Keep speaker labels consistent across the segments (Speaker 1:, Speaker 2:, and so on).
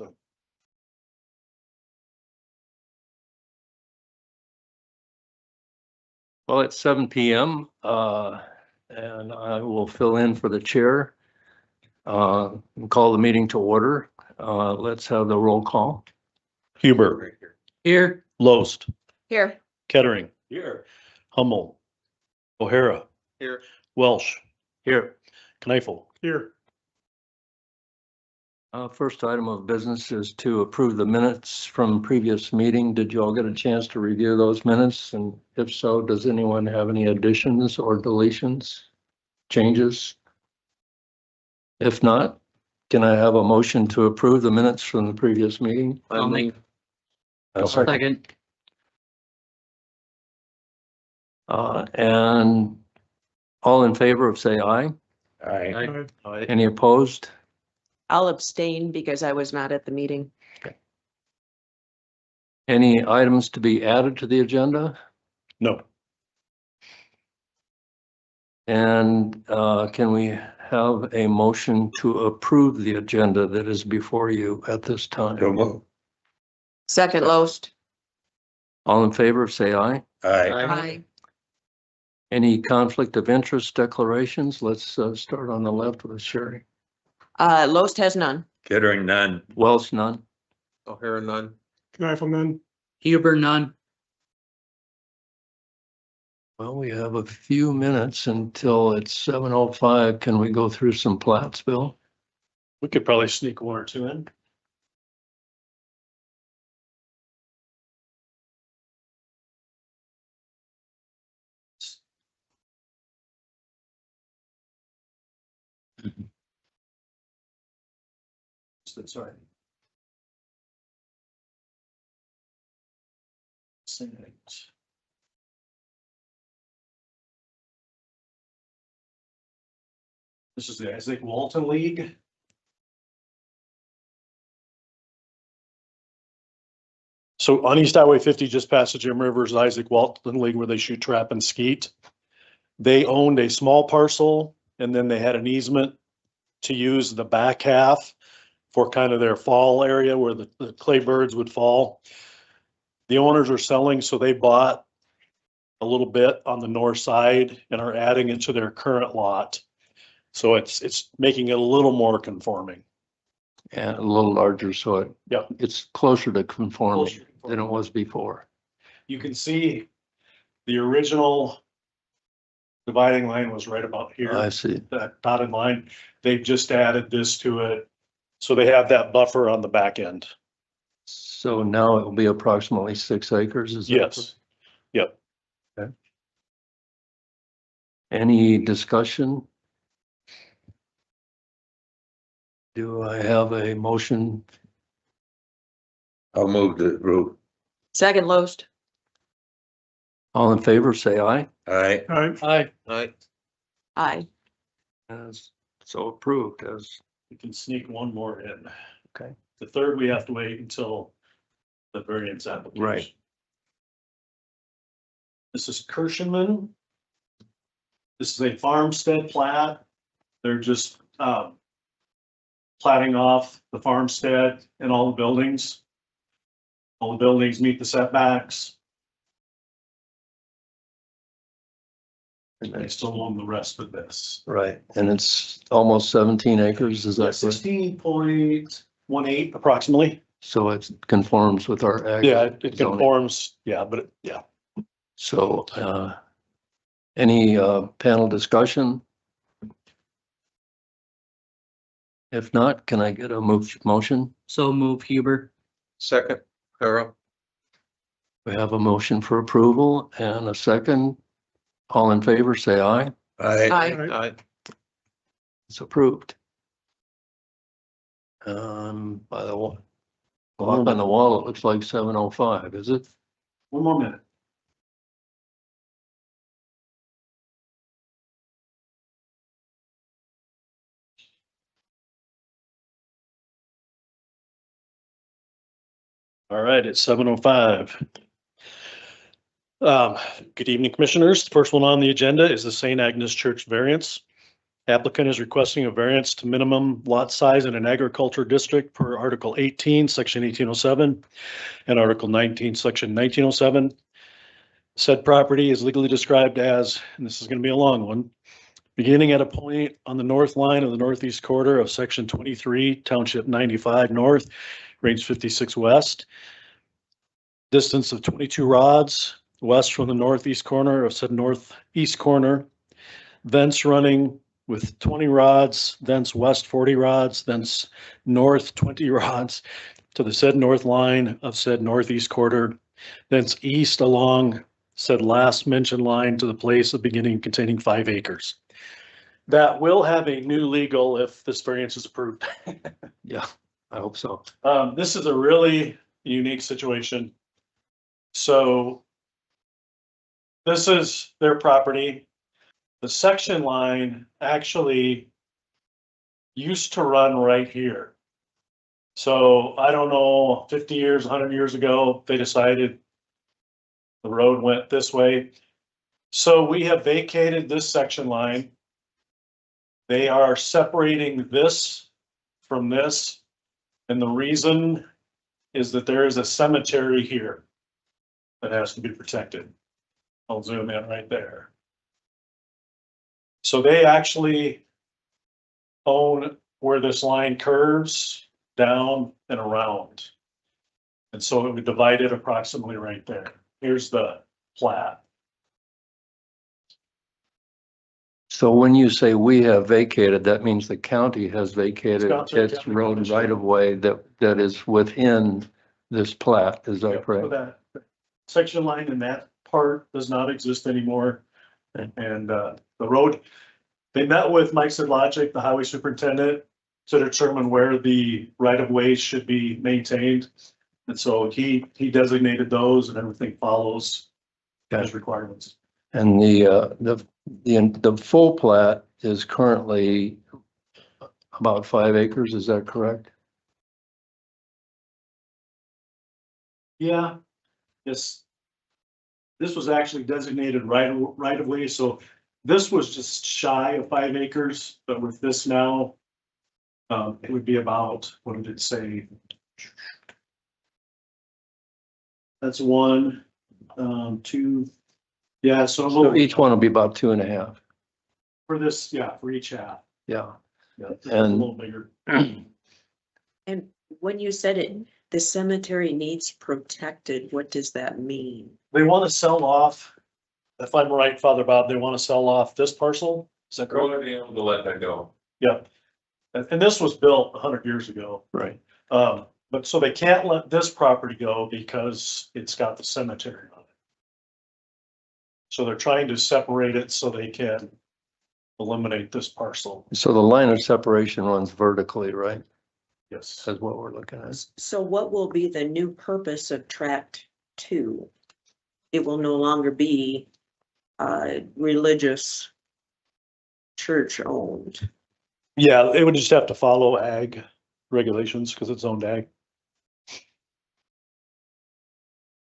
Speaker 1: So
Speaker 2: Well, it's 7 PM, and I will fill in for the chair. And call the meeting to order. Let's have the roll call.
Speaker 1: Huber,
Speaker 2: Here.
Speaker 1: Loest,
Speaker 3: Here.
Speaker 1: Kettering,
Speaker 2: Here.
Speaker 1: Hummel, O'Hara,
Speaker 2: Here.
Speaker 1: Welsh,
Speaker 2: Here.
Speaker 1: Kneifel. Here.
Speaker 2: First item of business is to approve the minutes from previous meeting. Did you all get a chance to review those minutes? And if so, does anyone have any additions or deletions, changes? If not, can I have a motion to approve the minutes from the previous meeting?
Speaker 4: I'll make
Speaker 2: A second.
Speaker 4: second.
Speaker 2: And all in favor of say aye.
Speaker 1: Aye.
Speaker 2: Any opposed?
Speaker 3: I'll abstain because I was not at the meeting.
Speaker 2: Any items to be added to the agenda?
Speaker 1: No.
Speaker 2: And can we have a motion to approve the agenda that is before you at this time?
Speaker 3: Second Loest.
Speaker 2: All in favor, say aye.
Speaker 3: Aye.
Speaker 2: Any conflict of interest declarations? Let's start on the left with Sherry.
Speaker 3: Loest has none.
Speaker 5: Kettering, none.
Speaker 2: Wells, none.
Speaker 5: O'Hara, none.
Speaker 1: Kneifel, none.
Speaker 4: Huber, none.
Speaker 2: Well, we have a few minutes until it's 7:05. Can we go through some plats, Bill?
Speaker 1: We could probably sneak one or two in. That's right. This is the Isaac Walton League. So on East Highway 50, just past the Jim Rivers, Isaac Walton League, where they shoot trap and skeet. They owned a small parcel and then they had an easement to use the back half for kind of their fall area where the clay birds would fall. The owners are selling, so they bought a little bit on the north side and are adding it to their current lot. So it's making it a little more conforming.
Speaker 2: And a little larger, so it's closer to conforming than it was before.
Speaker 1: You can see the original dividing line was right about here.
Speaker 2: I see.
Speaker 1: That dotted line. They've just added this to it. So they have that buffer on the back end.
Speaker 2: So now it will be approximately 6 acres, is that?
Speaker 1: Yes. Yep.
Speaker 2: Okay. Any discussion? Do I have a motion?
Speaker 5: I'll move the roof.
Speaker 3: Second Loest.
Speaker 2: All in favor, say aye.
Speaker 5: Aye.
Speaker 1: Aye.
Speaker 5: Aye.
Speaker 3: Aye.
Speaker 2: As so approved as,
Speaker 1: We can sneak one more in.
Speaker 2: okay,
Speaker 1: The third, we have to wait until the variance application.
Speaker 2: Right.
Speaker 1: This is Kirshenman. This is a farmstead plat. They're just, platting off the farmstead and all the buildings. All the buildings meet the setbacks. And they still own the rest of this.
Speaker 2: right, and it's almost 17 acres, is that correct?
Speaker 1: 16.18 approximately.
Speaker 2: So it conforms with our ag.
Speaker 1: Yeah, it
Speaker 2: zoning.
Speaker 1: conforms, yeah, but yeah.
Speaker 2: So, any, panel discussion? If not, can I get a motion?
Speaker 4: So move Huber.
Speaker 5: Second, O'Hara.
Speaker 2: We have a motion for approval and a second. All in favor, say aye.
Speaker 5: Aye.
Speaker 3: Aye.
Speaker 5: Aye.
Speaker 2: It's approved. By the clock on the wall, it looks like 7:05, is it?
Speaker 1: One more minute. All right, it's 7:05. Good evening, commissioners. The first one on the agenda is the St. Agnes Church variance. Applicant is requesting a variance to minimum lot size in an agriculture district per Article 18, Section 1807, and Article 19, Section 1907. Said property is legally described as, and this is going to be a long one, beginning at a point on the north line of the northeast quarter of Section 23, Township 95 North, Range 56 West. Distance of 22 rods west from the northeast corner of said northeast corner. Thence running with 20 rods, thence west 40 rods, thence north 20 rods to the said north line of said northeast quarter, thence east along said last mentioned line to the place of beginning containing 5 acres. That will have a new legal if this variance is approved.
Speaker 2: Yeah, I hope so.
Speaker 1: This is a really unique situation. So this is their property. The section line actually used to run right here. So I don't know, 50 years, 100 years ago, they decided the road went this way. So we have vacated this section line. They are separating this from this. And the reason is that there is a cemetery here that has to be protected. I'll zoom in right there. So they actually own where this line curves down and around. And so it would divide it approximately right there. Here's the plat.
Speaker 2: So when you say we have vacated, that means the county has vacated
Speaker 1: Wisconsin
Speaker 2: its
Speaker 1: County
Speaker 2: road
Speaker 1: Commission.
Speaker 2: right of way that is within this plat, is
Speaker 1: Yeah,
Speaker 2: that
Speaker 1: so
Speaker 2: correct?
Speaker 1: that section line in that part does not exist anymore. And the road, they met with Mike Sidlogic, the highway superintendent, to determine where the right of ways should be maintained. And so he designated those and everything follows his requirements.
Speaker 2: And the full plat is currently about 5 acres, is that correct?
Speaker 1: Yeah, yes. This was actually designated right of way, so this was just shy of 5 acres, but with this now, it would be about, what did it say? That's 1, 2, yeah, so a
Speaker 2: So
Speaker 1: little,
Speaker 2: each one will be about 2.5.
Speaker 1: for this, yeah, for each half.
Speaker 2: Yeah.
Speaker 1: Yeah, this is a
Speaker 2: And-
Speaker 1: little bigger.
Speaker 3: And when you said it, the cemetery needs protected, what does that mean?
Speaker 1: They want to sell off, if I'm right, Father Bob, they want to sell off this parcel, is that correct?
Speaker 5: We'll be able to let that go.
Speaker 1: Yeah. And this was built 100 years ago.
Speaker 2: Right.
Speaker 1: But so they can't let this property go because it's got the cemetery on it. So they're trying to separate it so they can eliminate this parcel.
Speaker 2: So the line of separation runs vertically, right?
Speaker 1: Yes.
Speaker 2: That's what we're looking at.
Speaker 3: So what will be the new purpose of tract 2? It will no longer be religious church owned.
Speaker 1: Yeah, it would just have to follow ag regulations because it's zoned ag.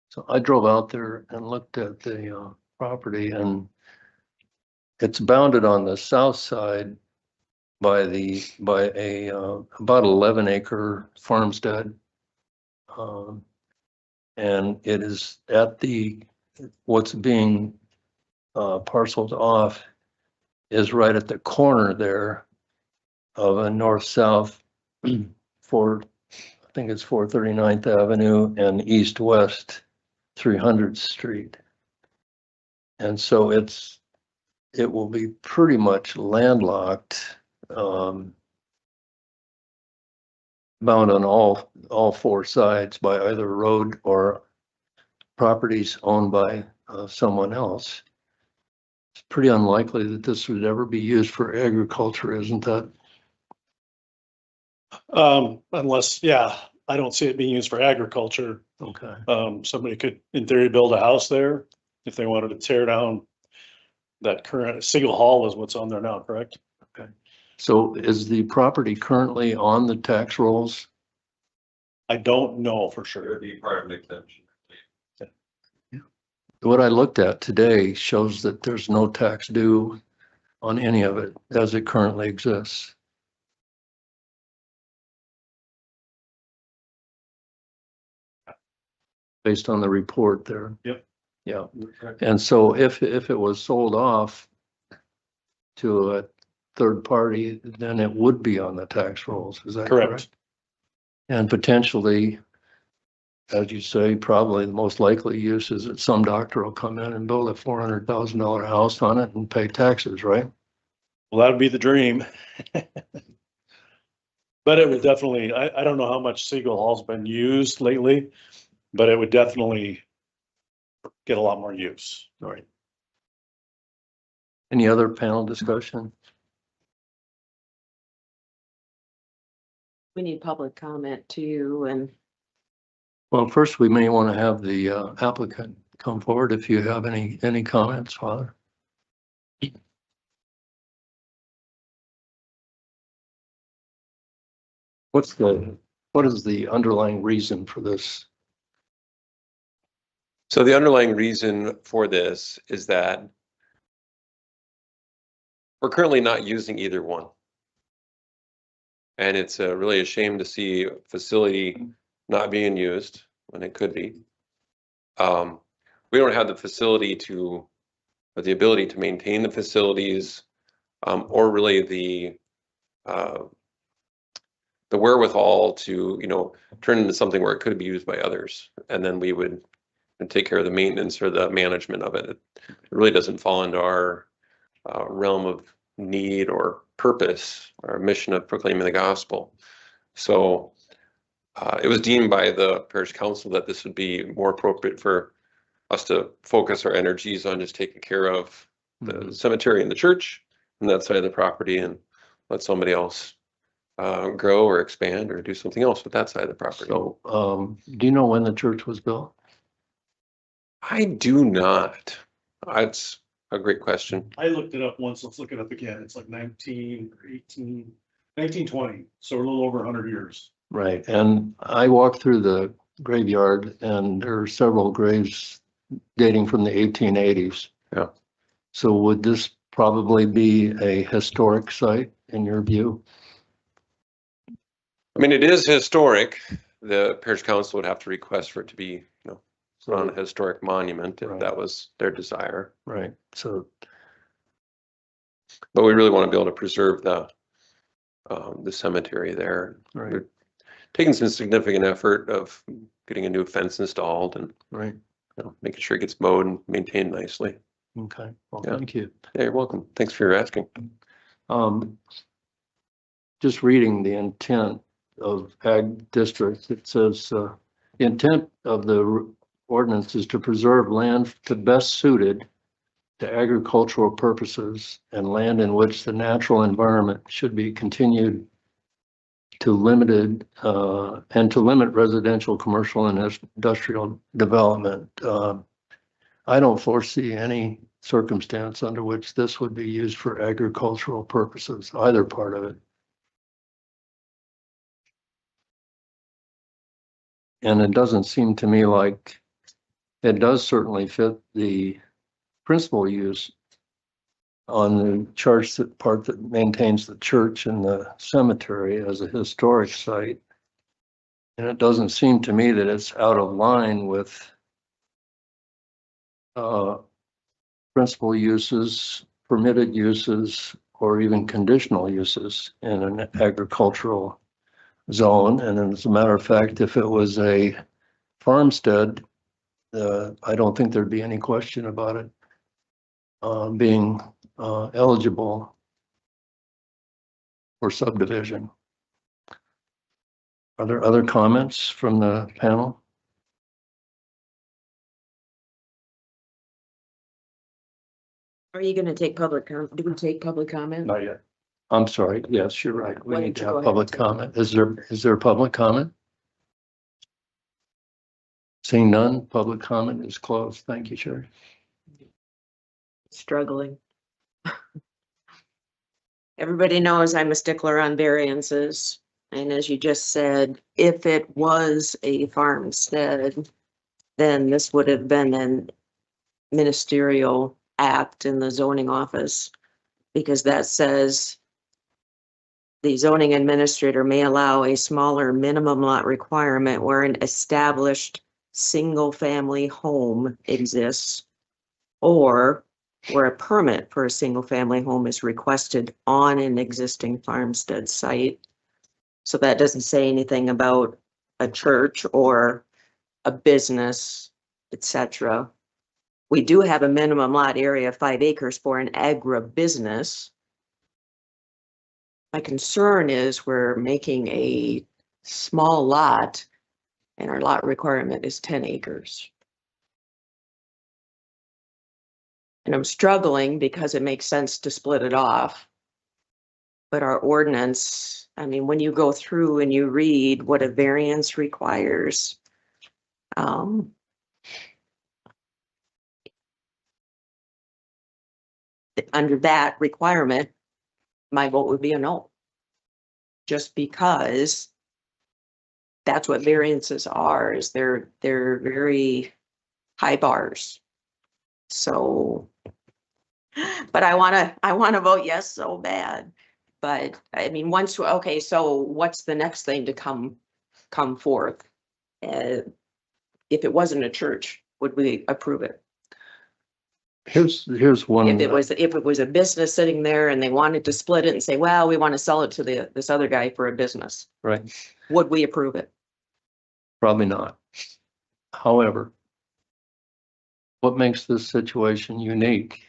Speaker 2: So I drove out there and looked at the property, and it's bounded on the south side by a about 11 acre farmstead. And it is at what's being parceled off is right at the corner there of a north-south I think it's 439th Avenue and east-west 300th Street. And so it will be pretty much landlocked, bound on all 4 sides by either road or properties owned by someone else. It's pretty unlikely that this would ever be used for agriculture, isn't that?
Speaker 1: Unless, yeah, I don't see it being used for agriculture.
Speaker 2: Okay.
Speaker 1: Somebody could, in theory, build a house there if they wanted to tear down that current single hall is what's on there now, correct?
Speaker 2: So is the property currently on the tax rolls?
Speaker 1: I don't know for
Speaker 5: It
Speaker 1: sure.
Speaker 5: would be part of an exemption.
Speaker 2: What I looked at today shows that there's no tax due on any of it as it currently exists. Based on the report there.
Speaker 1: Yep.
Speaker 2: Yeah, and so if it was sold off to a third party, then it would be on the tax rolls, is that correct?
Speaker 1: Correct.
Speaker 2: And potentially, as you say, probably the most likely use is that some doctor will come in and build a $400,000 house on it and pay taxes, right?
Speaker 1: Well, that'd be the dream. But it would definitely, I don't know how much Siegel Hall's been used lately, but it would definitely get a lot more use.
Speaker 2: All right. Any other panel discussion?
Speaker 3: We need public comment too, and
Speaker 2: Well, first, we may want to have the applicant come forward if you have any comments, Father. What is the underlying reason for this?
Speaker 6: So the underlying reason for this is that we're currently not using either one. And it's really a shame to see a facility not being used when it could be. We don't have the facility to, or the ability to maintain the facilities, or really the wherewithal to, turn into something where it could be used by others. And then we would take care of the maintenance or the management of it. It really doesn't fall into our realm of need or purpose, our mission of proclaiming the gospel. So it was deemed by the parish council that this would be more appropriate for us to focus our energies on just taking care of the cemetery and the church and that side of the property, and let somebody else grow or expand or do something else with that side of the property.
Speaker 2: So, do you know when the church was built?
Speaker 6: I do not. That's a great question.
Speaker 1: I looked it up once, let's look it up again. It's like 1920, so a little over 100 years.
Speaker 2: Right, and I walked through the graveyard and there are several graves dating from the 1880s.
Speaker 6: Yeah.
Speaker 2: So would this probably be a historic site in your view?
Speaker 6: I mean, it is historic. The parish council would have to request for it to be, put on a historic monument if
Speaker 2: Right.
Speaker 6: that was their desire.
Speaker 2: Right, so,
Speaker 6: But we really want to be able to preserve the cemetery there.
Speaker 2: right,
Speaker 6: We're taking some significant effort of getting a new fence installed and
Speaker 2: right,
Speaker 6: making sure it gets mowed and maintained nicely.
Speaker 2: okay, well,
Speaker 6: Yeah.
Speaker 2: thank you.
Speaker 6: Yeah, you're welcome. Thanks for your asking.
Speaker 2: Just reading the intent of ag districts, it says, the intent of the ordinance is to preserve land to best suited to agricultural purposes and land in which the natural environment should be continued to limited, and to limit residential, commercial and industrial development. I don't foresee any circumstance under which this would be used for agricultural purposes, either part of it. And it doesn't seem to me like it does certainly fit the principal use on the church, that part that maintains the church and the cemetery as a historic site. And it doesn't seem to me that it's out of line with principal uses, permitted uses, or even conditional uses in an agricultural zone. And as a matter of fact, if it was a farmstead, I don't think there'd be any question about it being eligible for subdivision. Are there other comments from the panel?
Speaker 3: are you gonna take public do we take public comment?
Speaker 1: Not yet.
Speaker 2: I'm sorry. Yes, you're right. We
Speaker 3: Why
Speaker 2: need
Speaker 3: don't
Speaker 2: to
Speaker 3: you go
Speaker 2: have
Speaker 3: ahead
Speaker 2: public
Speaker 3: and take it?
Speaker 2: comment. Is there public comment? Seeing none, public comment is closed. Thank you, Sherry.
Speaker 3: Struggling. Everybody knows I'm a stickler on variances, and as you just said, if it was a farmstead, then this would have been an ministerial act in the zoning office. Because that says the zoning administrator may allow a smaller minimum lot requirement where an established single-family home exists, or where a permit for a single-family home is requested on an existing farmstead site. So that doesn't say anything about a church or a business, etc. We do have a minimum lot area of 5 acres for an agribusiness. My concern is we're making a small lot and our lot requirement is 10 acres. And I'm struggling because it makes sense to split it off. But our ordinance, I mean, when you go through and you read what a variance requires, under that requirement, my vote would be a no. Just because that's what variances are, is they're very high bars. So, but I wanna vote yes so bad. But I mean, okay, so what's the next thing to come forth? If it wasn't a church, would we approve it?
Speaker 2: Here's one.
Speaker 3: If it was a business sitting there and they wanted to split it and say, well, we want to sell it to this other guy for a business,
Speaker 2: Right,
Speaker 3: would we approve it?
Speaker 2: probably not. However, what makes this situation unique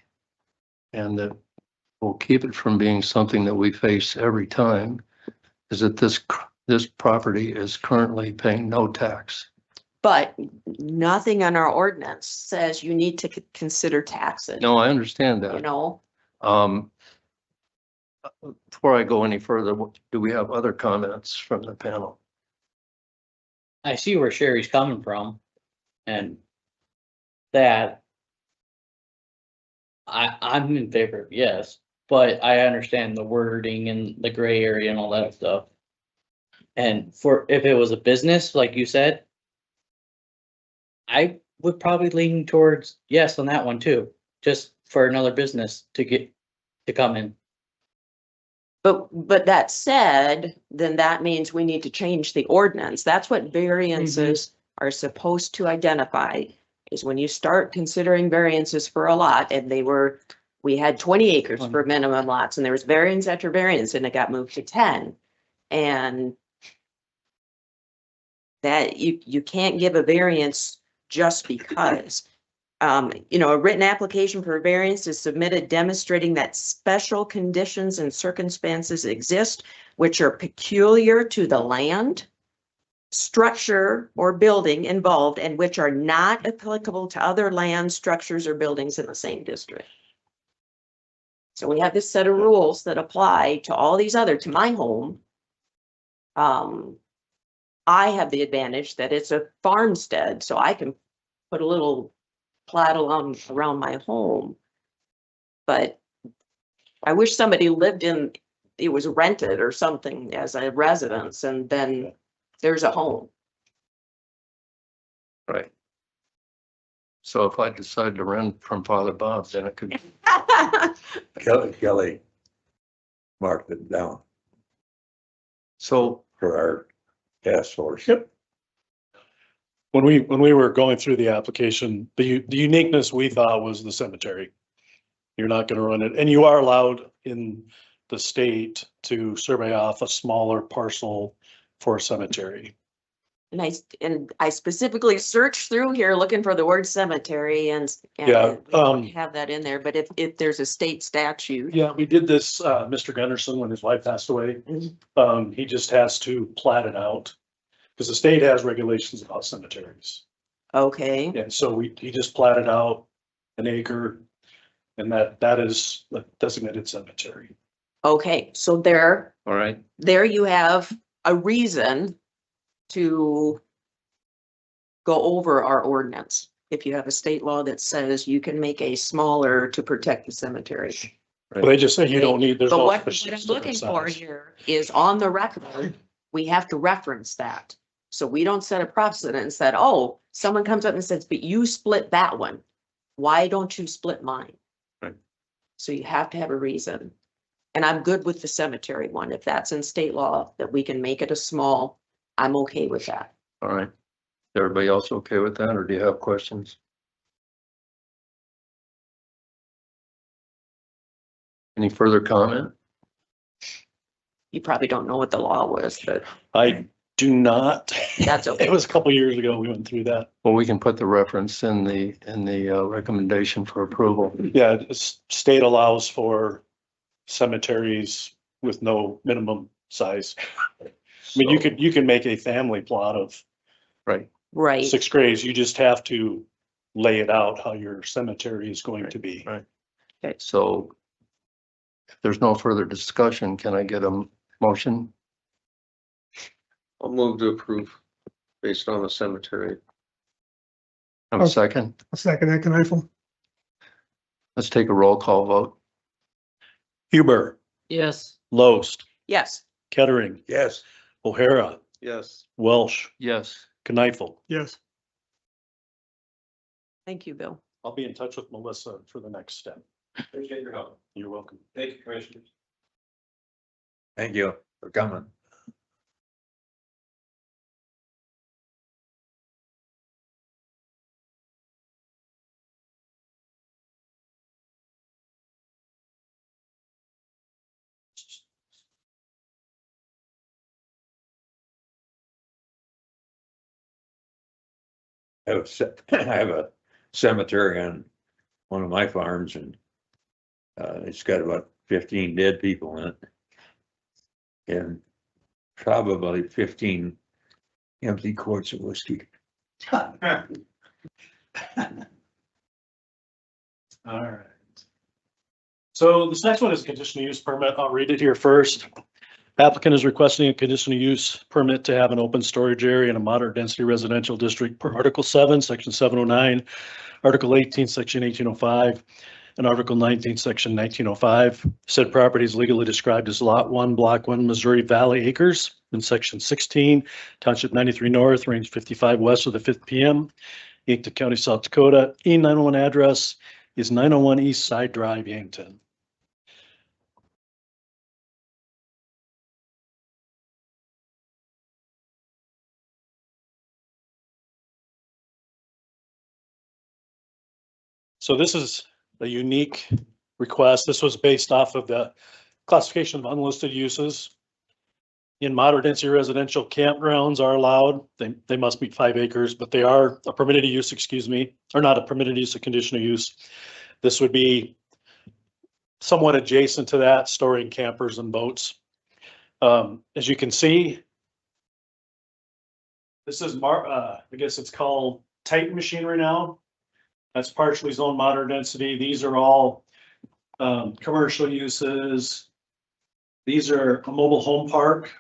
Speaker 2: and that will keep it from being something that we face every time is that this property is currently paying no tax.
Speaker 3: But nothing in our ordinance says you need to consider taxes.
Speaker 2: No, I understand
Speaker 3: You
Speaker 2: that.
Speaker 3: know,
Speaker 2: Before I go any further, do we have other comments from the panel?
Speaker 4: I see where Sherry's coming from, and that I'm in favor of yes, but I understand the wording and the gray area and all that stuff. And if it was a business, like you said, I would probably lean towards yes on that one too, just for another business to come in.
Speaker 3: but that said, then that means we need to change the ordinance. That's what variances are supposed to identify, is when you start considering variances for a lot, and we had 20 acres for minimum lots, and there was variance after variance, and it got moved to 10. And that you can't give a variance just because. A written application for a variance is submitted demonstrating that special conditions and circumstances exist which are peculiar to the land, structure, or building involved, and which are not applicable to other land, structures, or buildings in the same district. So we have this set of rules that apply to all these to my home. I have the advantage that it's a farmstead, so I can put a little plat around my home. But I wish somebody lived it was rented or something as a residence, and then there's a home.
Speaker 2: Right. So if I decide to rent from Father Bob, then it could,
Speaker 7: Kelly marked it down
Speaker 2: so
Speaker 7: for our task force.
Speaker 1: Yep. When we were going through the application, the uniqueness we thought was the cemetery. You're not gonna run it, and you are allowed in the state to survey off a smaller parcel for a cemetery.
Speaker 3: And I specifically searched through here looking for the word cemetery, and
Speaker 1: Yeah,
Speaker 3: we don't have that in there, but if there's a state statute.
Speaker 1: Yeah, we did this, Mr. Gunderson, when his wife passed away, he just has to plat it out. Because the state has regulations about cemeteries.
Speaker 3: Okay,
Speaker 1: And so he just platted out an acre, and that is a designated cemetery.
Speaker 3: okay, so
Speaker 2: all right,
Speaker 3: there you have a reason to go over our ordinance. If you have a state law that says you can make a smaller to protect the cemetery.
Speaker 1: But they just say you don't need, there's
Speaker 3: But
Speaker 1: no.
Speaker 3: what I'm
Speaker 1: specific
Speaker 3: looking for
Speaker 1: size.
Speaker 3: here is on the record, we have to reference that. So we don't set a precedent that, oh, someone comes up and says, but you split that one. Why don't you split mine?
Speaker 2: Right.
Speaker 3: So you have to have a reason. And I'm good with the cemetery one. If that's in state law, that we can make it a small, I'm okay with that.
Speaker 2: All right. Everybody else okay with that, or do you have questions? Any further comment?
Speaker 3: You probably don't know what the law was, but
Speaker 1: I do not.
Speaker 3: That's okay.
Speaker 1: It was a couple years ago we went through that.
Speaker 2: Well, we can put the reference in the recommendation for approval.
Speaker 1: Yeah, state allows for cemeteries with no minimum size. I mean, you can make a family plot of
Speaker 2: Right,
Speaker 3: right.
Speaker 1: 6 graves. You just have to lay it out how your cemetery is going to be.
Speaker 2: right. So if there's no further discussion, can I get a motion?
Speaker 6: I'll move to approve based on the cemetery.
Speaker 2: Have a second?
Speaker 8: A second, that Knife.
Speaker 2: Let's take a roll call vote.
Speaker 1: Huber,
Speaker 4: Yes.
Speaker 1: Loest,
Speaker 3: Yes,
Speaker 1: Kettering,
Speaker 7: Yes.
Speaker 1: O'Hara,
Speaker 6: Yes.
Speaker 1: Welsh,
Speaker 2: Yes.
Speaker 1: Kneifel.
Speaker 8: Yes.
Speaker 3: thank you, Bill.
Speaker 1: I'll be in touch with Melissa for the next step.
Speaker 5: Appreciate your help.
Speaker 1: You're welcome.
Speaker 5: Thank you, Commissioners.
Speaker 7: Thank you for coming. I have a cemetery on one of my farms and it's got about 15 dead people in it. And probably 15 empty quarts of whiskey.
Speaker 1: All right. So this next one is a conditional use permit. I'll read it here first. Applicant is requesting a conditional use permit to have an open storage area in a moderate density residential district per Article 7, Section 709, Article 18, Section 1805, and Article 19, Section 1905. Said property is legally described as Lot 1, Block 1, Missouri Valley Acres in Section 16, Township 93 North, Range 55 west of the 5th PM, Yankton County, South Dakota. E901 address is 901 East Side Drive, Yankton. So this is a unique request. This was based off of the classification of unlisted uses. In moderate density residential, campgrounds are allowed. They must meet 5 acres, but they are a permitted use, excuse me, or not a permitted use, a conditional use. This would be somewhat adjacent to that, storing campers and boats. As you can see, this is I guess it's called Titan machinery now. That's partially zoned moderate density. These are all commercial uses. These are a mobile home park.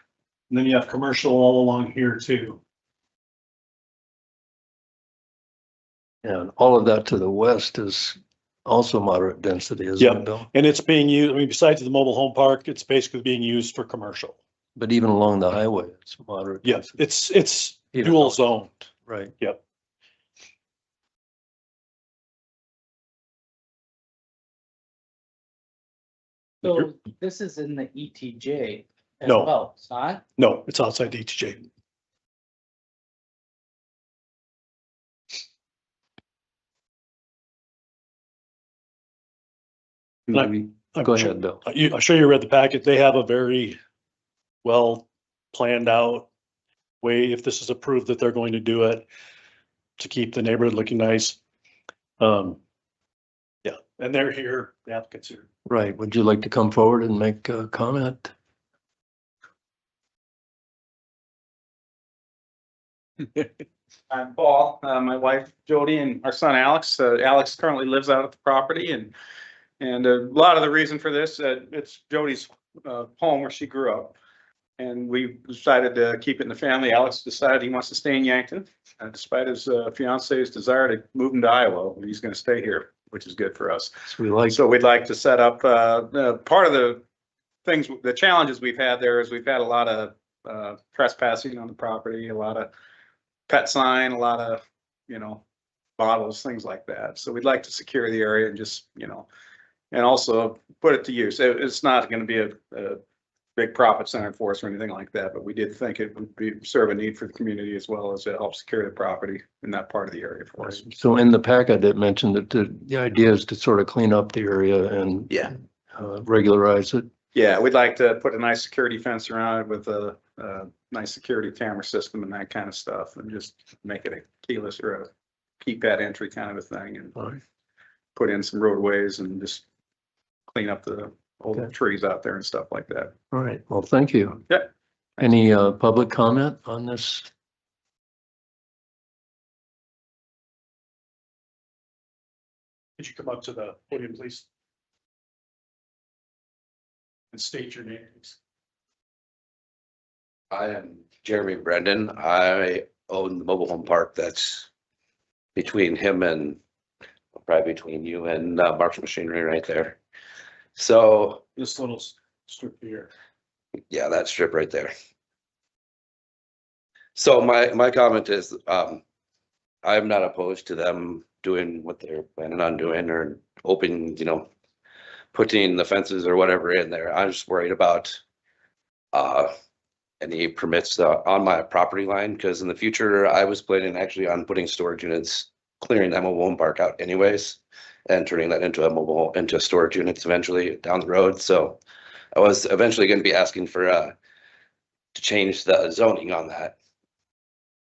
Speaker 1: And then you have commercial all along here too.
Speaker 2: And all of that to the west is also moderate density, isn't
Speaker 1: Yep.
Speaker 2: it, Bill?
Speaker 1: And it's being used, I mean, besides the mobile home park, it's basically being used for commercial.
Speaker 2: But even along the highway, it's moderate.
Speaker 1: Yes,
Speaker 2: density.
Speaker 1: it's
Speaker 2: Even
Speaker 1: dual
Speaker 2: though-
Speaker 1: zoned.
Speaker 2: Right.
Speaker 1: Yep.
Speaker 4: So this is in the ETJ as
Speaker 1: No.
Speaker 4: well, it's not?
Speaker 1: No, it's outside the ETJ.
Speaker 2: Maybe, go ahead, Bill.
Speaker 1: I'm sure you read the packet. They have a very well planned out way, if this is approved, that they're going to do it to keep the neighborhood looking nice. Yeah, and they're here, the applicants here.
Speaker 2: Right. Would you like to come forward and make a comment?
Speaker 9: I'm Paul, my wife Jody and our son Alex. Alex currently lives out at the property and a lot of the reason for this, it's Jody's home where she grew up. And we decided to keep it in the family. Alex decided he wants to stay in Yankton, despite his fiance's desire to move him to Iowa. He's going to stay here, which is good for us.
Speaker 2: So we like,
Speaker 9: So we'd like to set up, part of the things, the challenges we've had there is we've had a lot of trespassing on the property, a lot of pet sign, a lot of, bottles, things like that. So we'd like to secure the area and just, and also put it to use. It's not gonna be a big profit center for us or anything like that, but we did think it would serve a need for the community as well as it helps secure the property in that part of the area for us.
Speaker 2: So in the packet, it mentioned that the idea is to sort of clean up the area and
Speaker 9: Yeah.
Speaker 2: regularize it.
Speaker 9: Yeah, we'd like to put a nice security fence around it with a nice security camera system and that kind of stuff, and just make it a keyless or a keypad entry kind of a thing, and
Speaker 2: Right.
Speaker 9: put in some roadways and just clean up the old
Speaker 2: Okay.
Speaker 9: trees out there and stuff like that.
Speaker 2: All right, well, thank you.
Speaker 9: Yeah.
Speaker 2: Any public comment on this?
Speaker 1: Could you come up to the podium, please? And state your name, please.
Speaker 8: I am Jeremy Brendan. I own the mobile home park that's between him and probably between you and Mark's Machinery right there. So,
Speaker 1: This little strip here.
Speaker 8: yeah, that strip right there. So my comment is, I'm not opposed to them doing what they're planning on doing or opening, putting the fences or whatever in there. I'm just worried about any permits on my property line, because in the future, I was planning actually on putting storage units, clearing that mobile home park out anyways, and turning that into storage units eventually down the road. So I was eventually going to be asking for to change the zoning on that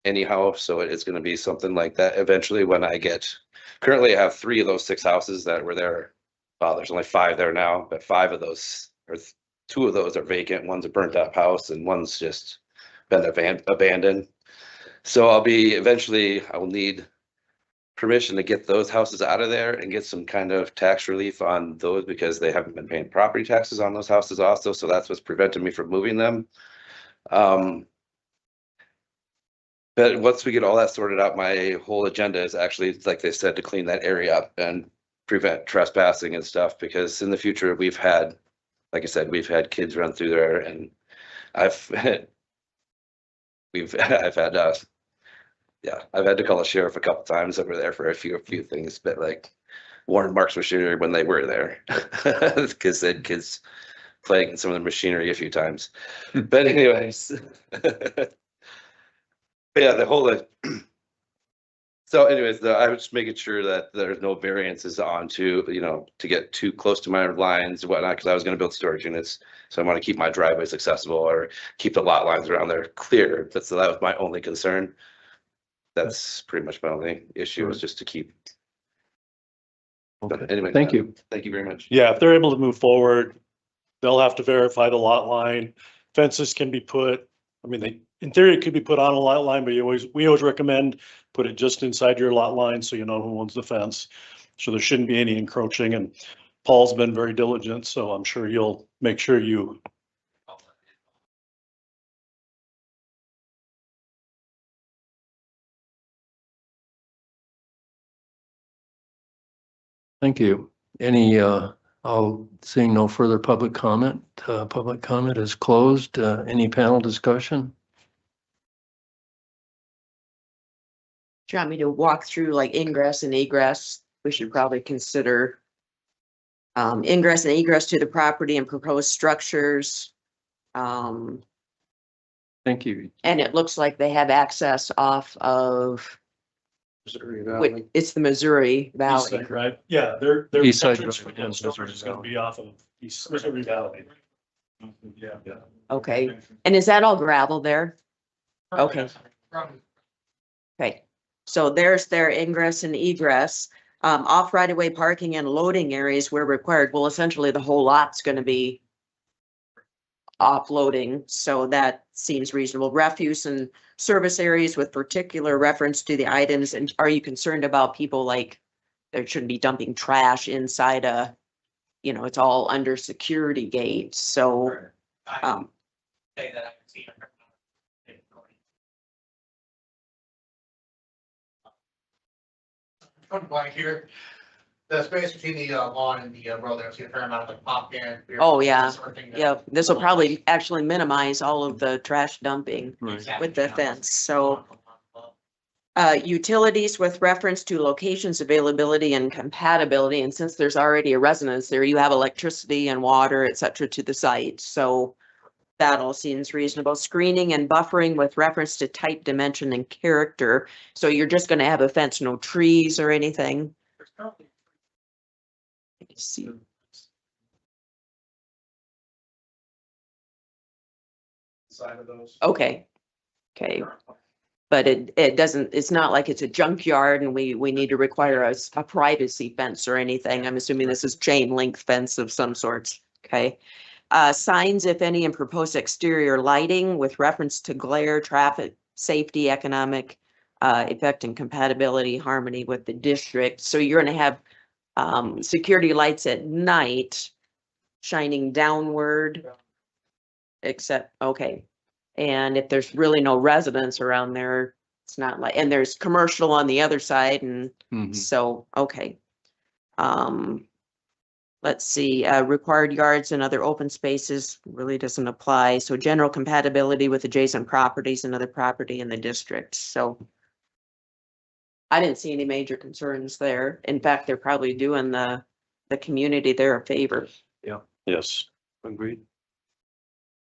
Speaker 8: anyhow. So it's going to be something like that eventually when currently I have 3 of those 6 houses that were there. There's only 5 there now, but 5 of those, or 2 of those are vacant. One's a burnt out house and one's just been abandoned. So I will need permission to get those houses out of there and get some kind of tax relief on those, because they haven't been paying property taxes on those houses also. So that's what's preventing me from moving them. But once we get all that sorted out, my whole agenda is actually, like they said, to clean that area up and prevent trespassing and stuff, because in the future like I said, we've had kids run through there, and I've had to call the sheriff a couple times over there for a few things, but like warned Mark's Machinery when they were there, because they had kids playing in some of the machinery a few times. But anyways, but yeah, so anyways, I was just making sure that there's no variances onto, to get too close to my lines and whatnot, because I was going to build storage units. So I want to keep my driveways accessible or keep the lot lines around there clear. So that was my only concern. That's pretty much my only issue, was just to keep. But
Speaker 2: Okay.
Speaker 8: anyway,
Speaker 2: Thank you.
Speaker 8: Thank you very much.
Speaker 1: Yeah, if they're able to move forward, they'll have to verify the lot line. Fences can be put, in theory, it could be put on a lot line, but we always recommend put it just inside your lot line so you know who owns the fence. So there shouldn't be any encroaching, and Paul's been very diligent, so I'm sure you'll make sure you.
Speaker 2: Thank you. Seeing no further public comment. Public comment is closed. Any panel discussion?
Speaker 3: Do you want me to walk through like ingress and egress? We should probably consider ingress and egress to the property and proposed structures.
Speaker 2: Thank you.
Speaker 3: And it looks like they have access off of, it's the Missouri
Speaker 1: East
Speaker 3: Valley.
Speaker 1: Side Drive. Yeah, their
Speaker 2: East Side
Speaker 1: entrance
Speaker 2: Drive,
Speaker 1: for
Speaker 2: yeah,
Speaker 1: storage
Speaker 2: Missouri
Speaker 1: is gonna
Speaker 2: Valley.
Speaker 1: be off of East Missouri Valley. Yeah.
Speaker 3: Okay, and is that all gravel there? Okay. Okay, so there's their ingress and egress, off right of way parking and loading areas where required. Well, essentially the whole lot's gonna be offloading, so that seems reasonable. Refuse and service areas with particular reference to the items. And are you concerned about people like, there shouldn't be dumping trash inside it's all under security gates, so,
Speaker 10: Blank here. The space between the lawn and the road, there's a fair amount of like pop can. beer,
Speaker 3: Oh, yeah.
Speaker 10: that sort of thing that-
Speaker 3: yeah, this will probably actually minimize all of the trash dumping
Speaker 2: Right.
Speaker 3: with the fence, so. Utilities with reference to locations, availability and compatibility. And since there's already a residence there, you have electricity and water, et cetera, to the site. So that all seems reasonable. Screening and buffering with reference to type, dimension and character. So you're just gonna have a fence, no trees or anything. Let's see.
Speaker 5: Side of those.
Speaker 3: Okay. Okay. But it doesn't, it's not like it's a junkyard and we need to require a privacy fence or anything. I'm assuming this is chain link fence of some sorts. Okay. Signs, if any, and proposed exterior lighting with reference to glare, traffic, safety, economic effect and compatibility, harmony with the district. So you're gonna have security lights at night shining downward. Except, okay. And if there's really no residents around there, it's not like, and there's commercial on the other side and so, okay. Let's see, required yards and other open spaces really doesn't apply. So general compatibility with adjacent properties and other property in the district. So I didn't see any major concerns there. In fact, they're probably doing the community there a favor.
Speaker 1: Yes.
Speaker 2: Agreed.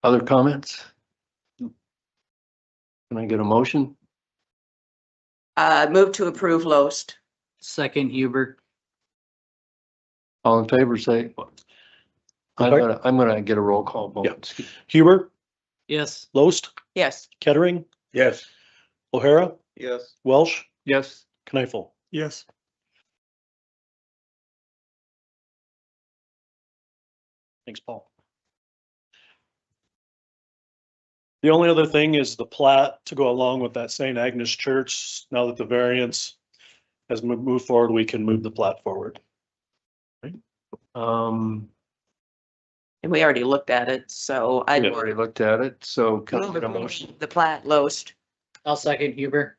Speaker 2: Other comments? Can I get a motion?
Speaker 3: Move to approve Loest.
Speaker 4: Second, Hubert.
Speaker 2: All in favor, say.
Speaker 1: Okay.
Speaker 2: I'm gonna get a roll call vote.
Speaker 1: Huber,
Speaker 4: Yes.
Speaker 1: Loest,
Speaker 3: Yes.
Speaker 1: Kettering,
Speaker 7: Yes.
Speaker 1: O'Hara,
Speaker 9: Yes.
Speaker 1: Welsh,
Speaker 2: Yes.
Speaker 1: Kneifel.
Speaker 2: Yes.
Speaker 1: Thanks, Paul. The only other thing is the plat to go along with that St. Agnes Church. Now that the variance has moved forward, we can move the plat forward.
Speaker 2: Um,
Speaker 3: And we already looked at it, so
Speaker 2: I've
Speaker 3: I'd
Speaker 2: already looked at it, so can I
Speaker 3: move
Speaker 2: get a motion?
Speaker 3: the plat Loest.
Speaker 4: I'll second Hubert.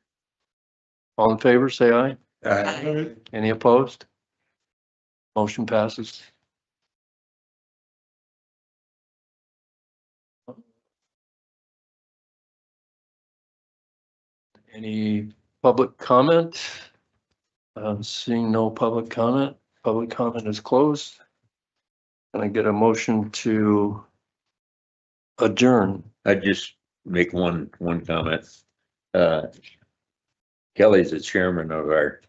Speaker 2: All in favor, say aye.
Speaker 3: Aye.
Speaker 2: Any opposed? Motion passes. Any public comment? Seeing no public comment is closed. Can I get a motion to adjourn?
Speaker 7: I'd just make one comment. Kelly's the chairman of our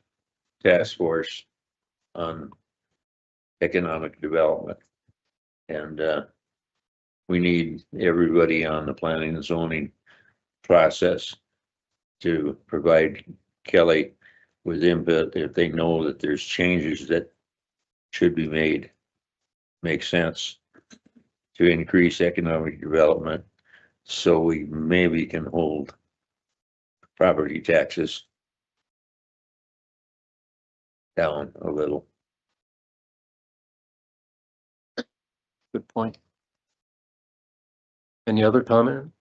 Speaker 7: task force on economic development. And we need everybody on the planning and zoning process to provide Kelly with input if they know that there's changes that should be made. Makes sense to increase economic development, so we maybe can hold property taxes down a little.
Speaker 2: Good point. Any other comment?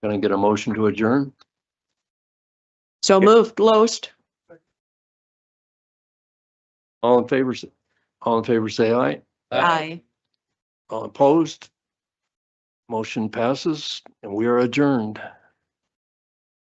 Speaker 2: Can I get a motion to adjourn?
Speaker 3: So moved Loest.
Speaker 2: All in favor, say aye.
Speaker 3: Aye.
Speaker 2: All opposed? Motion passes and we are adjourned.